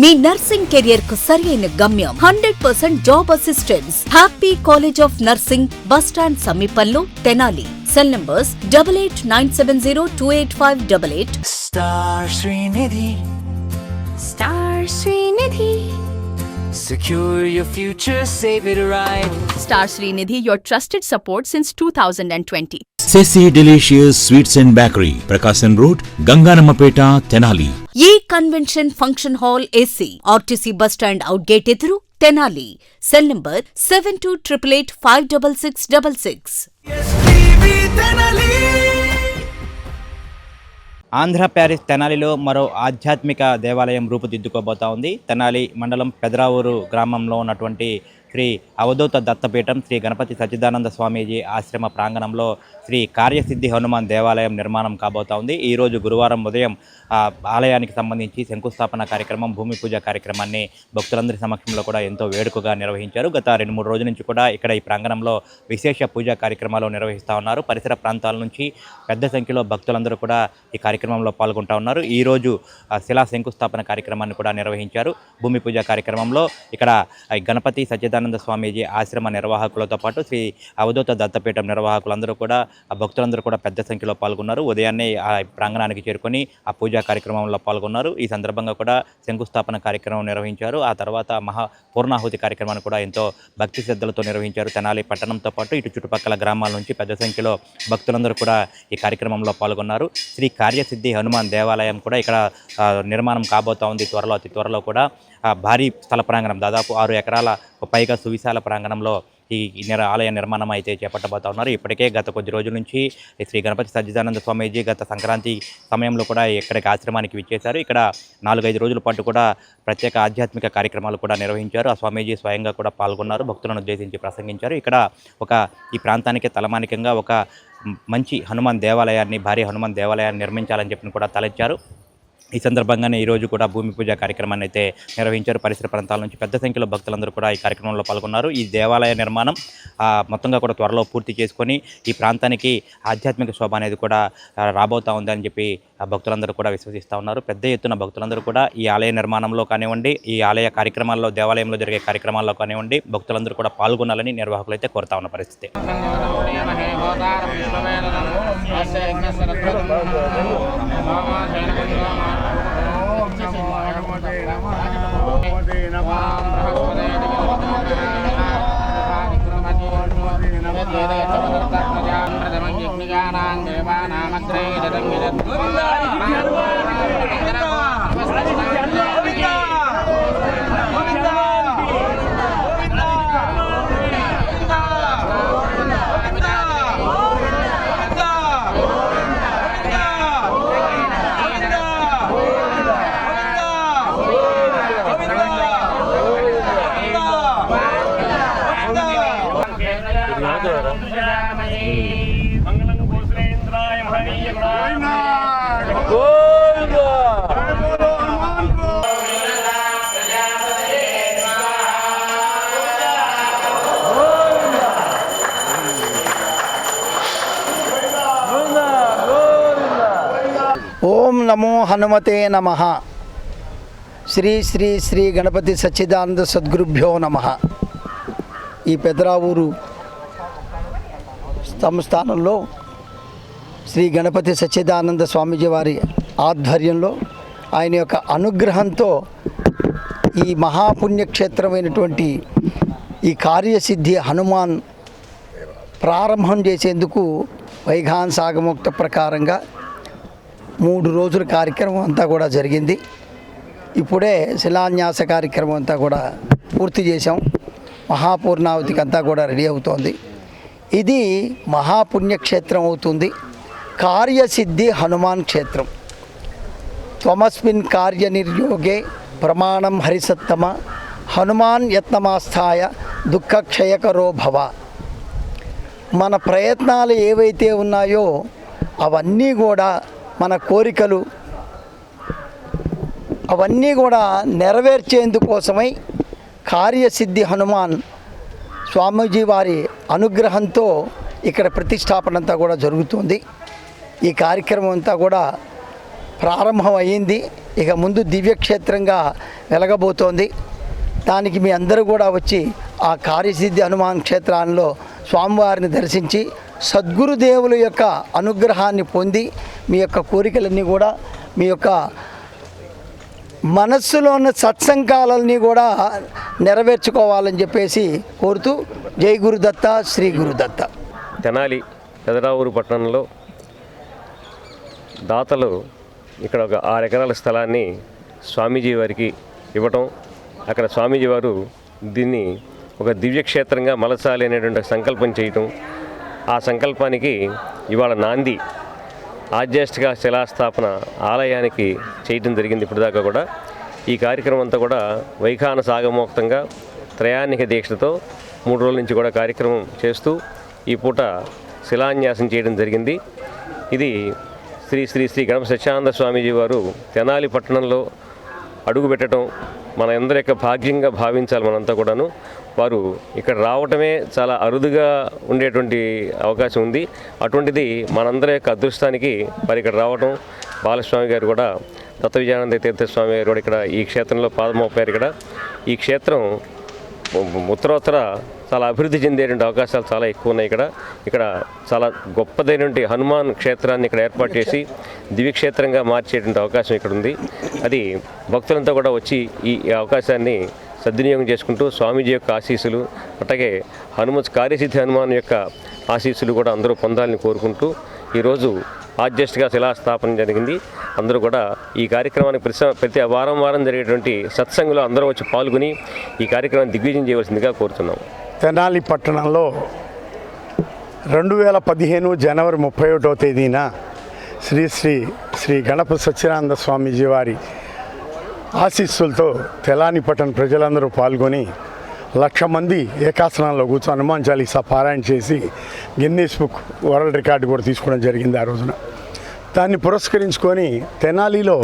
మీ nursing career కు సరైన గమ్యం 100% job assistance. Happy college of nursing, bus stand సమీపంలో, Tenali. Cell numbers 8897028588. Star Srinidhi. Star Srinidhi. Secure your future, save it right. Star Srinidhi, your trusted support since 2020. Ceci Delicious Sweets and Bakery, Prakasam Road, Ganganamapeta, Tenali. E Convention Function Hall AC, RTC Bus Stand Outgate Eduru, Tenali. Cell number 7288856666. Andhra Paris తెనాలిలో మరో ఆధ్యాత్మిక దేవాలయం రూపుదిద్దుకోబోతా ఉంది. తెనాలి మండలం పెదరావూరు గ్రామంలో ఉన్నటువంటి శ్రీ అవధూత దత్తపీఠం శ్రీ గణపతి సచ్చిదానంద స్వామీజీ ఆశ్రమ ప్రాంగణంలో శ్రీ కార్యసిద్ధి హనుమాన్ దేవాలయం నిర్మాణం కాబోతా ఉంది. ఈరోజు గురువారం ఉదయం ఆలయానికి సంబంధించి శంకుస్థాపన కార్యక్రమం, భూమి పూజ కార్యక్రమాన్ని భక్తులందరి సమక్షంలో కూడా ఎంతో వేడుకగా నిర్వహించారు. గత 2-3 రోజుల నుంచి కూడా ఇక్కడ ఈ ప్రాంగణంలో విశేష పూజా కార్యక్రమాలు నిర్వహిస్తూ ఉన్నారు. పరిసర ప్రాంతాల నుంచి పెద్ద సంఖ్యలో భక్తులందరూ కూడా ఈ కార్యక్రమంలో పాల్గొంటూ ఉన్నారు. ఈరోజు శిలా శంకుస్థాపన కార్యక్రమాన్ని కూడా నిర్వహించారు. భూమి పూజ కార్యక్రమంలో ఇక్కడ గణపతి సచ్చిదానంద స్వామీజీ ఆశ్రమ నిర్వాహకులతో పాటు శ్రీ అవధూత దత్తపీఠం నిర్వాహకులందరూ కూడా భక్తులందరూ కూడా పెద్ద సంఖ్యలో పాల్గొన్నారు. ఉదయాన్నే ఆ ప్రాంగణానికి చేరుకొని ఆ పూజా కార్యక్రమంలో పాల్గొన్నారు. ఈ సందర్భంగా కూడా శంకుస్థాపన కార్యక్రమం నిర్వహించారు. ఆ తర్వాత పూర్ణాహుతి కార్యక్రమాన్ని కూడా ఎంతో భక్తి శ్రద్ధలతో నిర్వహించారు. తెనాలి పట్టణంతో పాటు ఇటు చుట్టుపక్కల గ్రామాల నుంచి పెద్ద సంఖ్యలో భక్తులందరూ కూడా ఈ కార్యక్రమంలో పాల్గొన్నారు. శ్రీ కార్యసిద్ధి హనుమాన్ దేవాలయం కూడా ఇక్కడ నిర్మాణం కాబోతా ఉంది. అతి త్వరలో కూడా భారీ స్థల ప్రాంగణం, దాదాపు 6 ఎకరాల పైగా సువిశాల ప్రాంగణంలో ఈ ఆలయ నిర్మాణం అయితే చేపట్టబోతా ఉన్నారు. ఇప్పటికే గత కొద్ది రోజుల నుంచి శ్రీ గణపతి సచ్చిదానంద స్వామీజీ గత సంక్రాంతి సమయంలో కూడా ఇక్కడికి ఆశ్రమానికి విచ్చేశారు. ఇక్కడ 4-5 రోజుల పాటు కూడా ప్రత్యేక ఆధ్యాత్మిక కార్యక్రమాలు కూడా నిర్వహించారు. ఆ స్వామీజీ స్వయంగా కూడా పాల్గొన్నారు, భక్తులను ఉద్దేశించి ప్రసంగించారు. ఇక్కడ ఈ ప్రాంతానికి తలమానికంగా ఒక మంచి హనుమాన్ దేవాలయాన్ని, భారీ హనుమాన్ దేవాలయాన్ని నిర్మించాలని చెప్పి కూడా తలెచ్చారు. ఈ సందర్భంగానే ఈరోజు కూడా భూమి పూజ కార్యక్రమాన్ని అయితే నిర్వహించారు. పరిసర ప్రాంతాల నుంచి పెద్ద సంఖ్యలో భక్తులందరూ కూడా ఈ కార్యక్రమంలో పాల్గొన్నారు. ఈ దేవాలయ నిర్మాణం మొత్తంగా కూడా త్వరలో పూర్తి చేసుకొని ఈ ప్రాంతానికి ఆధ్యాత్మిక శోభ అనేది కూడా రాబోతా ఉందని చెప్పి భక్తులందరూ కూడా విశ్వసిస్తూ ఉన్నారు. పెద్ద ఎత్తున భక్తులందరూ కూడా ఈ ఆలయ నిర్మాణంలో కానివ్వండి, ఈ ఆలయ కార్యక్రమాల్లో, దేవాలయంలో జరిగే కార్యక్రమాల్లో కానివ్వండి, భక్తులందరూ కూడా పాల్గొనాలని నిర్వాహకులు అయితే కోరుతా ఉన్న పరిస్థితి. ఓం నమో హనుమతే నమః. శ్రీ శ్రీ శ్రీ గణపతి సచ్చిదానంద సద్గురుభ్యో నమః. ఈ పెదరావూరు సంస్థానంలో శ్రీ గణపతి సచ్చిదానంద స్వామీజీ వారి ఆధ్వర్యంలో, ఆయన యొక్క అనుగ్రహంతో ఈ మహాపుణ్యక్షేత్రమైనటువంటి ఈ కార్యసిద్ధి హనుమాన్ ప్రారంభం చేసేందుకు వైఘాంసాగముక్త ప్రకారంగా 3 రోజుల కార్యక్రమం అంతా కూడా జరిగింది. ఇప్పుడే శిలాన్యాస కార్యక్రమం అంతా కూడా పూర్తి చేశాం. మహాపూర్ణావతికి అంతా కూడా రెడీ అవుతోంది. ఇది మహాపుణ్యక్షేత్రం అవుతుంది. కార్యసిద్ధి హనుమాన్ క్షేత్రం. త్వమస్మిన్ కార్యనిర్యోగే ప్రమాణం హరిసత్తమ హనుమాన్ యత్నమాస్థాయ దుఃఖక్షయకరో భవ. మన ప్రయత్నాలు ఏవైతే ఉన్నాయో అవన్నీ కూడా, మన కోరికలు అవన్నీ కూడా నెరవేర్చేందుకోసమై కార్యసిద్ధి హనుమాన్ స్వామీజీ వారి అనుగ్రహంతో ఇక్కడ ప్రతిష్టాపన అంతా కూడా జరుగుతుంది. ఈ కార్యక్రమం అంతా కూడా ప్రారంభం అయ్యింది. ఇక ముందు దివ్యక్షేత్రంగా వెలగబోతోంది. దానికి మీ అందరూ కూడా వచ్చి ఆ కార్యసిద్ధి హనుమాన్ క్షేత్రాల్లో స్వామివారిని దర్శించి సద్గురుదేవుల యొక్క అనుగ్రహాన్ని పొంది మీ యొక్క కోరికలన్నీ కూడా, మీ యొక్క మనస్సులో ఉన్న సత్సంకాలన్నీ కూడా నెరవేర్చుకోవాలని చెప్పేసి కోరుతూ జై గురుదత్త, శ్రీ గురుదత్త. తెనాలి పెదరావూరు పట్టణంలో దాతలు ఇక్కడ ఒక 6 ఎకరాల స్థలాన్ని స్వామీజీ వారికి ఇవ్వటం, అక్కడ స్వామీజీ వారు దీన్ని ఒక దివ్యక్షేత్రంగా మలచాలి అనేటువంటి సంకల్పం చేయటం, ఆ సంకల్పానికి ఇవాళ నాంది ఆధ్యాత్మిక శిలాస్థాపన ఆలయానికి చేయటం జరిగింది. ఇప్పుడు దాకా కూడా ఈ కార్యక్రమం అంతా కూడా వైఖాన సాగమోక్తంగా త్రయాణిక దీక్షతో 3 రోజుల నుంచి కూడా కార్యక్రమం చేస్తూ ఈ పూట శిలాన్యాసం చేయడం జరిగింది. ఇది శ్రీ శ్రీ శ్రీ గణపతి సత్యానంద స్వామీజీ వారు తెనాలి పట్టణంలో అడుగు పెట్టడం మన అందరి యొక్క భాగ్యంగా భావించాలి మనంతా కూడాను. వారు ఇక్కడ రావటమే చాలా అరుదుగా ఉండేటువంటి అవకాశం ఉంది. అటువంటిది మనందరి యొక్క అదృష్టానికి వారు ఇక్కడ రావటం, బాలస్వామి గారు కూడా దత్త విజయానంద తీర్థస్వామి గారు కూడా ఇక్కడ ఈ క్షేత్రంలో పాదమోపారు. ఇక్కడ ఈ క్షేత్రం ఉత్తరోత్తర చాలా అభివృద్ధి చెందేటువంటి అవకాశాలు చాలా ఎక్కువ ఉన్నాయి. ఇక్కడ చాలా గొప్పదైనటువంటి హనుమాన్ క్షేత్రాన్ని ఇక్కడ ఏర్పాటు చేసి దివ్యక్షేత్రంగా మార్చేటువంటి అవకాశం ఇక్కడ ఉంది. అది భక్తులంతా కూడా వచ్చి ఈ అవకాశాన్ని సద్వినియోగం చేసుకుంటూ స్వామీజీ యొక్క ఆశీస్సులు, అట్లాగే కార్యసిద్ధి హనుమాన్ యొక్క ఆశీస్సులు కూడా అందరూ పొందాలని కోరుకుంటూ ఈరోజు ఆధ్యాత్మిక శిలాస్థాపన జరిగింది. అందరూ కూడా ఈ కార్యక్రమానికి ప్రతి వారం జరిగేటువంటి సత్సంగంలో అందరూ వచ్చి పాల్గొని ఈ కార్యక్రమాన్ని దిగ్విజయం చేయవలసిందిగా కోరుతున్నాం. తెనాలి పట్టణంలో 2015 జనవరి 31వ తేదీన శ్రీ శ్రీ శ్రీ గణపతి సత్యానంద స్వామీజీ వారి ఆశీస్సులతో తెనాలి పట్టణ ప్రజలందరూ పాల్గొని 1,00,000 మంది ఏకాసనంలో కూర్చొని హనుమాన్ చాలీసా పారాయణ చేసి గిన్నీస్ బుక్ వరల్డ్ రికార్డు కూడా తీసుకోవడం జరిగింది. ఆ రోజున దాన్ని పురస్కరించుకొని తెనాలిలో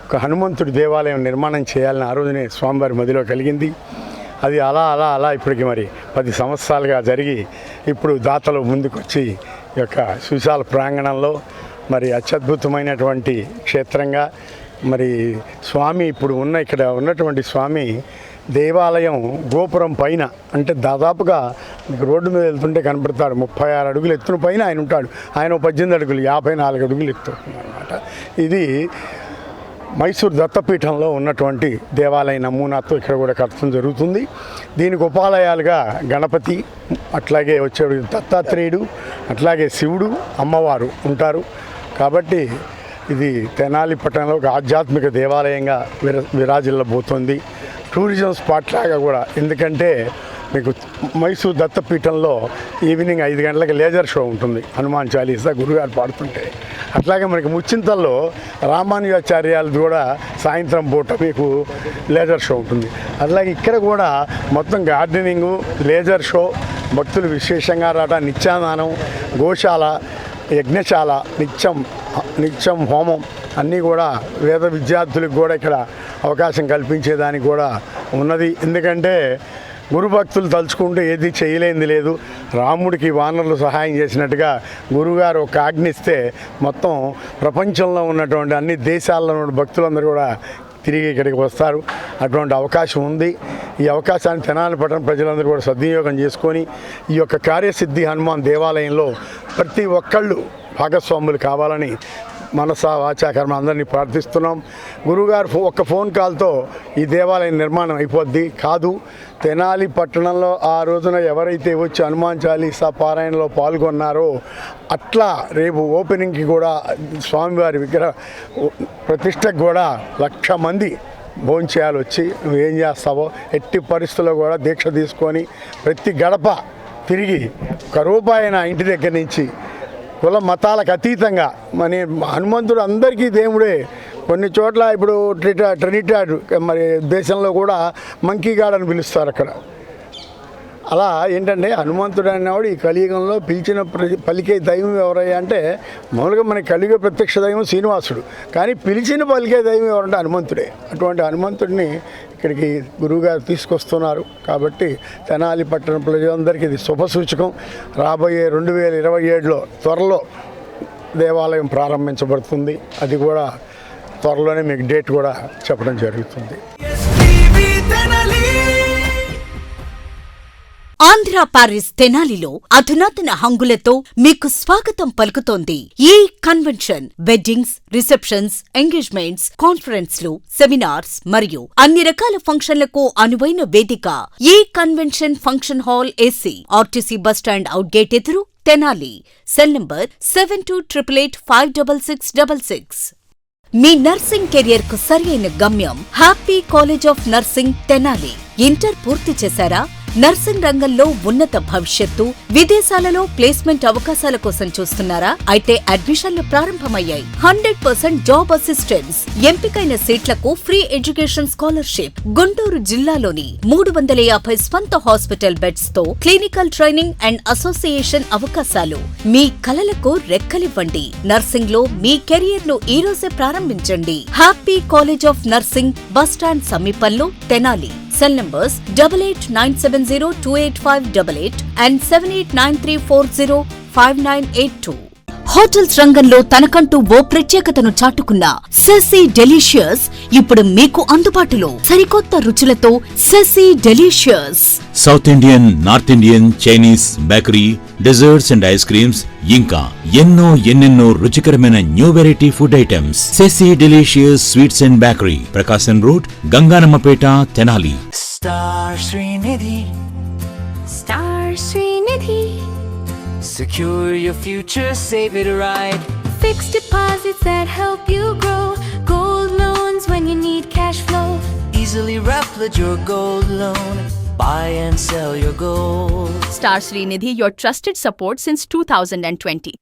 ఒక హనుమంతుడి దేవాలయం నిర్మాణం చేయాలని ఆ రోజునే స్వామివారి మదిలో కలిగింది. అది అలా ఇప్పటికి మరి 10 సంవత్సరాలుగా జరిగి ఇప్పుడు దాతలు ముందుకొచ్చి ఈ యొక్క సుశాల ప్రాంగణంలో మరి అత్యద్భుతమైనటువంటి క్షేత్రంగా మరి స్వామి ఇప్పుడు ఇక్కడ ఉన్నటువంటి స్వామి దేవాలయం గోపురం పైన, అంటే దాదాపుగా మీకు రోడ్డు మీద వెళ్తుంటే కనపడతాడు, 36 అడుగులు ఎత్తున పైన ఆయన ఉంటాడు. ఆయన 18 అడుగులు 54 అడుగులు ఎత్తుతుంది అన్నమాట. ఇది మైసూర్ దత్తపీఠంలో ఉన్నటువంటి దేవాలయ నమూనాతో ఇక్కడ కూడా కట్టడం జరుగుతుంది. దీనికి ఉపాలయాలుగా గణపతి, అట్లాగే వచ్చే దత్తాత్రేయుడు, అట్లాగే శివుడు, అమ్మవారు ఉంటారు. కాబట్టి ఇది తెనాలి పట్టణంలో ఒక ఆధ్యాత్మిక దేవాలయంగా విరాజిల్లబోతోంది. టూరిజం స్పాట్ లాగా కూడా, ఎందుకంటే మీకు మైసూర్ దత్తపీఠంలో ఈవినింగ్ 5 గంటలకు లేజర్ షో ఉంటుంది, హనుమాన్ చాలీసా గురుగారు పాడుతుంటే. అట్లాగే మనకి ముచ్చింతల్లో రామానుజాచార్యాలది కూడా సాయంత్రం పూట మీకు లేజర్ షో ఉంటుంది. అట్లాగే ఇక్కడ కూడా మొత్తం గార్డెనింగు, లేజర్ షో, భక్తులు విశేషంగా రాట, నిత్యాదానం, గోశాల, యజ్ఞశాల, నిత్యం హోమం అన్నీ కూడా వేద విద్యార్థులకు కూడా ఇక్కడ అవకాశం కల్పించేదానికి కూడా ఉన్నది. ఎందుకంటే గురుభక్తులు తలుచుకుంటే ఏది చేయలేనిది లేదు. రాముడికి వానరులు సహాయం చేసినట్టుగా గురుగారు ఒక ఆజ్ఞిస్తే మొత్తం ప్రపంచంలో ఉన్నటువంటి అన్ని దేశాల్లో ఉన్న భక్తులందరూ కూడా తిరిగి ఇక్కడికి వస్తారు. అటువంటి అవకాశం ఉంది. ఈ అవకాశాన్ని తెనాలి పట్టణ ప్రజలందరూ కూడా సద్వినియోగం చేసుకొని ఈ యొక్క కార్యసిద్ధి హనుమాన్ దేవాలయంలో ప్రతి ఒక్కళ్ళు భాగస్వాములు కావాలని మనసా వాచా కర్మ అందరినీ ప్రార్థిస్తున్నాం. గురుగారు ఒక్క ఫోన్ కాల్తో ఈ దేవాలయం నిర్మాణం అయిపోద్ది కాదు. తెనాలి పట్టణంలో ఆ రోజున ఎవరైతే వచ్చి హనుమాన్ చాలీసా పారాయణలో పాల్గొన్నారో అట్లా రేపు ఓపెనింగ్కి కూడా స్వామివారి విగ్రహ ప్రతిష్టకు కూడా 1,00,000 మంది భోంచేయాలి. వచ్చి నువ్వేం చేస్తావో ఎట్టి పరిస్థితుల్లో కూడా దీక్ష తీసుకొని ప్రతి గడప తిరిగి 1 రూపాయి నా ఇంటి దగ్గర నుంచి కుల మతాలకు అతీతంగా మన హనుమంతుడు అందరికీ దేవుడే. కొన్ని చోట్ల ఇప్పుడు ట్రినిటాడ్ మరి దేశంలో కూడా మంకీ గాడ్ అని పిలుస్తారు అక్కడ. అలా ఏంటంటే హనుమంతుడు అనేవాడు ఈ కలియుగంలో పలికే దైవం ఎవరయ్యా అంటే మామూలుగా మన కలియుగ ప్రత్యక్ష దైవం శ్రీనివాసుడు, కానీ పిలిచిన పలికే దైవం ఎవరంటే హనుమంతుడే. అటువంటి హనుమంతుడిని ఇక్కడికి గురువుగారు తీసుకొస్తున్నారు. కాబట్టి తెనాలి పట్టణ ప్రజలందరికీ ఇది శుభసూచకం. రాబోయే 2027లో త్వరలో దేవాలయం ప్రారంభించబడుతుంది. అది కూడా త్వరలోనే మీకు డేట్ కూడా చెప్పడం జరుగుతుంది. ఆంధ్ర పారిస్ తెనాలిలో అధునాతన హంగులతో మీకు స్వాగతం పలుకుతోంది ఈ కన్వెన్షన్. వెడ్డింగ్స్, రిసెప్షన్స్, ఎంగేజ్మెంట్స్, కాన్ఫరెన్స్లు, సెమినార్స్ మరియు అన్ని రకాల ఫంక్షన్లకు అనువైన వేదిక. ఈ convention function hall AC, RTC bus stand out gate ఎదురు, తెనాలి. Cell number 7288566666. మీ నర్సింగ్ కెరియర్ కు సరైన గమ్యం happy college of nursing Tenali. Inter పూర్తి చేశారా? నర్సింగ్ రంగంలో ఉన్నత భవిష్యత్తు, విదేశాలలో ప్లేస్మెంట్ అవకాశాల కోసం చూస్తున్నారా? అయితే అడ్మిషన్లు ప్రారంభమయ్యాయి. 100% జాబ్ అసిస్టెన్స్, ఎంపికైన సీట్లకు ఫ్రీ ఎడ్యుకేషన్ స్కాలర్షిప్. గుంటూరు జిల్లాలోని 350 స్వంత హాస్పిటల్ బెడ్స్ తో క్లినికల్ ట్రైనింగ్ అండ్ అసోసియేషన్ అవకాశాలు. మీ కలలకు రెక్కలివ్వండి. నర్సింగ్ లో మీ కెరియర్ ను ఈ రోజే ప్రారంభించండి. Happy college of nursing, bus stand సమీపంలో, Tenali. Cell numbers 8897028588 and 7893405982. Hotels రంగంలో తనకంటూ ఓ ప్రత్యేకతను చాటుకున్న సెసీ డెలీషియస్ ఇప్పుడు మీకు అందుబాటులో. సరికొత్త రుచులతో సెసీ delicious. South Indian, north Indian, Chinese, bakery, desserts and ice creams, ఇంకా ఎన్నెన్నో రుచికరమైన న్యూ వెరైటీ ఫుడ్ ఐటమ్స్. సెసీ delicious sweets and bakery, Prakasam road, Ganganammapeta, Tenali. Star Srinidhi. Star Srinidhi. Secure your future, save it right. Fixed deposits that help you grow. Gold loans when you need cash flow. Easily replicate your gold loan. Buy and sell your gold. Star Srinidhi, your trusted support since 2020.